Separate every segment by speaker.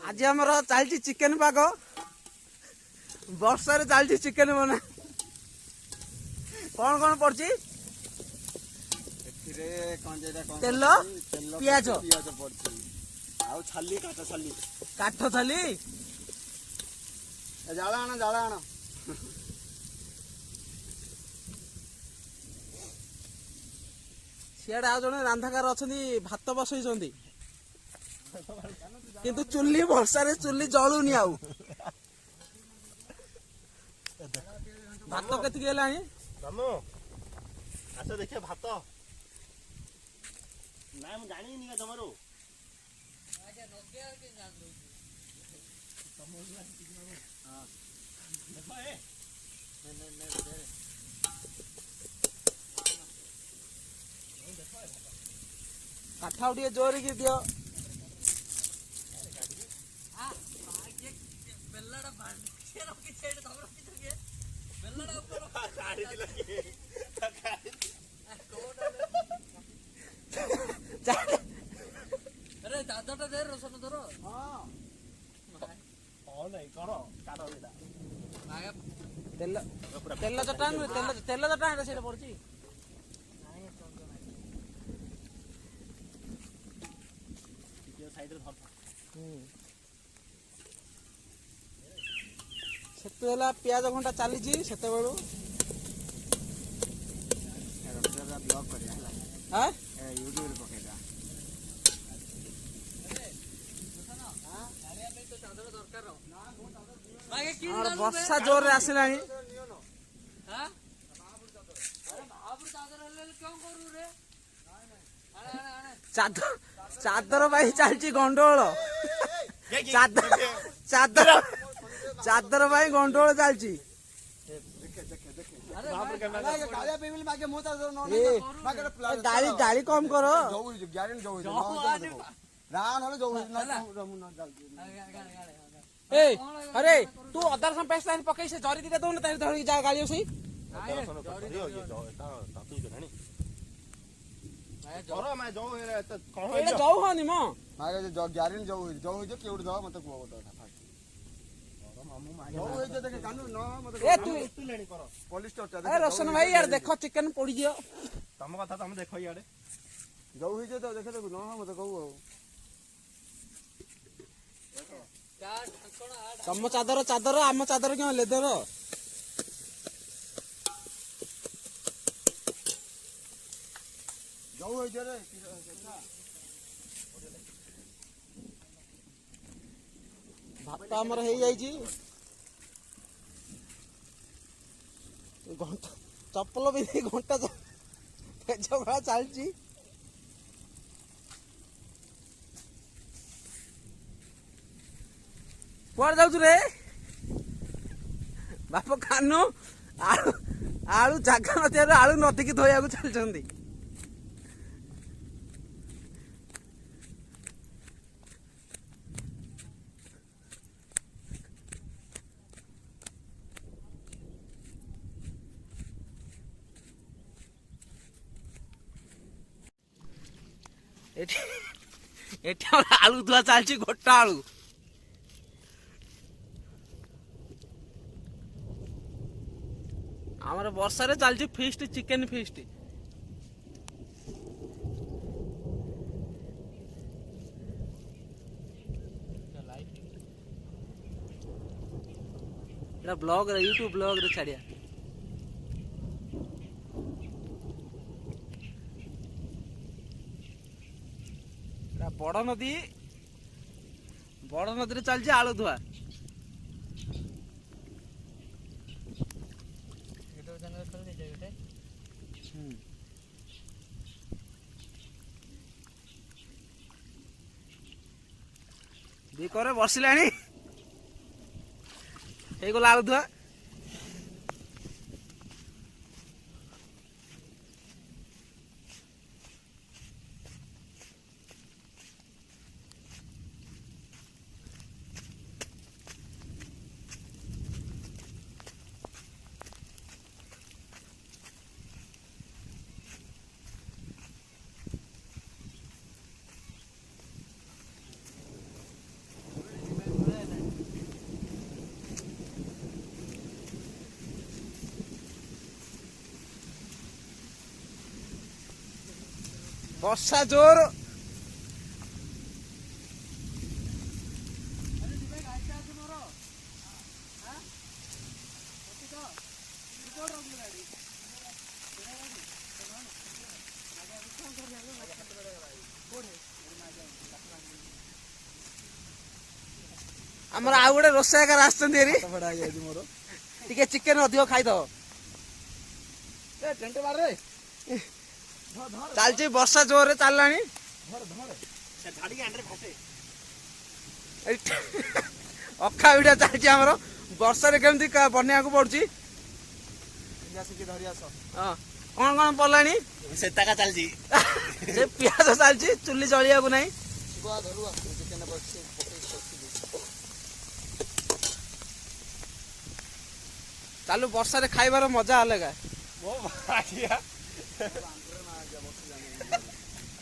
Speaker 1: आज आमर चलती चिकेन पाग वर्षा चलती चिकेन बना कौन कौन पड़ी तेल पियाज काठ थाली
Speaker 2: जाला आण
Speaker 1: सियाड़े आज जड़े रांधाकार अच्छा भात बसई किंतु चुली वर्षा चुली जलुनी आउ भात केत
Speaker 2: देखिए भात ना जानी जमारू
Speaker 1: काठ जोर की दियो
Speaker 3: अरे दादा दे रसन धर
Speaker 1: तेल चटाण तेल चटाण से पड़ी से पियाज घंटा चली से वर्षा जोर रे आसला चादर भाई चलती गंडोल चादर चादर भाई गंडोल चलती गाड़ी गाड़ी कम करो अरे तू अदर सम पेस्ट लाइन पकई से जरी दिले दोन तारी धरी जा गाड़ी ओसी
Speaker 2: करो मैं जो कौन
Speaker 1: एटा जाऊ हनी म
Speaker 2: मागे जो ग्यारन जो जो केउड दो मत को बता फास्ट मामू मागे जो जो देखे कानू न मत
Speaker 1: ए तू
Speaker 2: लेनी करो पुलिस तो
Speaker 1: ए रोशन भाई यार देखो चिकन पड़ी दियो
Speaker 2: तम कथा तम देखो याडे जो होई जे तो देखे देखो न मत कहू
Speaker 1: तम चादर चादर आम चादर क्यों लेदर
Speaker 2: जो होई जे रे
Speaker 1: भात आमर हो जाइए घंटा चप्पल भी घंटा झगड़ा चलती कुआड़ जाऊ रे बाप कानू आलू आलू जगह नथिया आलू नदी की धोया चलती आलू धुआ चलती गोटा आलू आमर वर्षा चलती feast chicken feast blog YouTube blog रे छाड़िया बड़ नदी चलती आलू धुआ दिकर बसिला गला आलू धुआ ବର୍ଷା ଜୋର। ଆମର ଆଉ ଗୋଟେ ରୋଷେଇକାର ଆସିଛନ୍ତି ଏରି
Speaker 2: ଫଟା ହେଇଯାଇଛି ମୋର।
Speaker 1: ଟିକେ ଚିକେନ ଅଧିକ ଖାଇଦବ।
Speaker 2: ଏ ଟେଣ୍ଟ ମାରେ
Speaker 1: ଚାଲିଛି ବର୍ଷା ଜୋରରେ ଚାଲିଲାଣି।
Speaker 2: ସେ ଧାଡ଼ିକି ଆଣ୍ଡରେ ଫାଟେ।
Speaker 1: ଏଇଠି ଅଖା ଭିଡା ଚାଲିଛି ଆମର। ବର୍ଷାରେ କେମିତି ବନେଇବାକୁ ପଡୁଛି।
Speaker 2: ଆସିକି ଧରି ଆସ।
Speaker 1: ହଁ କଣ କଣ ପଡିଲାଣି?
Speaker 2: ସେତାକା ଚାଲିଛି।
Speaker 1: ସେ ପିଆଜ ଚାଲିଛି, ଚୁଲି ଜଳିବାକୁ ନାହିଁ।
Speaker 2: ଧରୁଆ ଚିକେନ ପକେଇ
Speaker 1: ଚାଲୁ ବର୍ଷାରେ ଖାଇବାର ମଜା ଅଲଗା।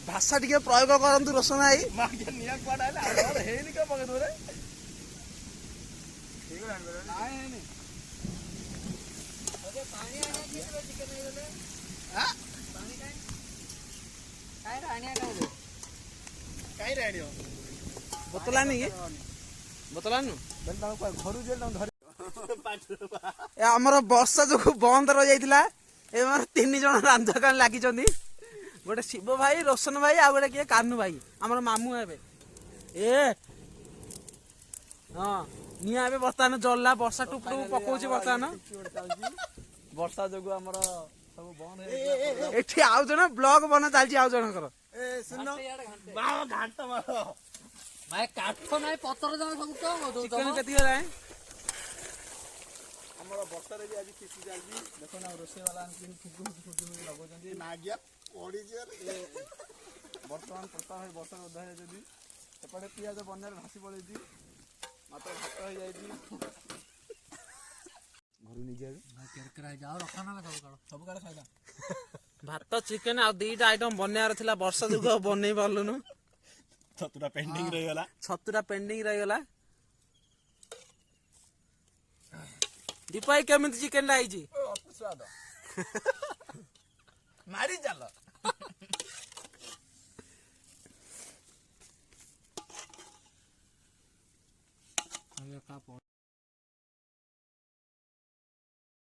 Speaker 1: ଭାଷା ଟିକେ ପ୍ରୟୋଗ କରନ୍ତୁ ରୋଶନ ଭାଇ।
Speaker 2: ନିଆଁ କୁଆଡେ ଆଇଲା ହେଇନି କେ ପକେଇ ଦଉରେ।
Speaker 1: ବୋତଲ ଆଣି କି? ବୋତଲ ଆଣିନୁ?
Speaker 2: ଘରୁ
Speaker 1: ଏ ଆମର ବର୍ଷା ଯୋଗୁ ବନ୍ଦ ରହିଯାଇଥିଲା। ଏମାନେ 3 ଜଣ ରାନ୍ଧକା ଲାଗିଛନ୍ତି। ଗୋଟେ ଶିବ ଭାଇ, ରୋଶନ ଭାଇ, ଆଉ ଗୋଟେ କିଏ କାନୁ ଭାଇ, ଆମର ମାମୁଁ ହେବେ। ହଁ ନିଆଁ ଏବେ ବର୍ତ୍ତମାନ ଜଳିଲା। ବର୍ଷା ଟୁପୁ ଟୁପୁ ପକଉଛି ବର୍ତ୍ତମାନ।
Speaker 2: ବର୍ଷା ଯୋଗୁ ଆମର ସବୁ ବନ୍ଦ
Speaker 1: ଏଠି ଆଉ ଜଣେ ବ୍ଲଗ ବନା ଚାଲିଛି ଆଉ ଜଣଙ୍କର।
Speaker 2: ଘାଣ୍ଟ ମାର।
Speaker 3: ଭାଇ କାଠ ନାହିଁ ପତ୍ର ଜଣ ସବୁ କଣ
Speaker 1: ଚିକେନ କେତିକି ହେଲାଣି?
Speaker 2: ଆମର ବର୍ଷାରେ ବି ଆଜି ଖୁସି ଚାଲିଛି। ଦେଖ ନା ରୋଷେଇ ବାଲା ଲଗାଉଛନ୍ତି ନାଗିଆ ପଡିଛି। ବର୍ତ୍ତମାନ ପ୍ରତାପ ଭାଇ ବର୍ଷାରେ ଓଦା ହେଇଯାଇଛନ୍ତି। ସେପଟେ ପିଆଜ ବନ୍ୟାରେ ଭାସି ପଳେଇଛି। ମାତ୍ର ଭାତ ହେଇଯାଇଛି। ଘରୁ ନିଜେ ସବୁ କାଳେ ଖାଇଲା।
Speaker 1: ଭାତ ଚିକେନ ଆଉ 2ଟା ଆଇଟମ ବନେଇବାର ଥିଲା। ବର୍ଷା ଯୋଗୁ ଆଉ ବନେଇ ପାରିଲୁନୁ।
Speaker 2: ଛତୁଟା ପେଣ୍ଡିଂ ରହିଗଲା।
Speaker 1: ଛତୁଟା ପେଣ୍ଡିଂ ରହିଗଲା। ଦୀପାଇ କେମିତି ଚିକେନଟା ହେଇଛି?
Speaker 2: ଅତି ସ୍ୱାଦ। ମାରି ଚାଲ।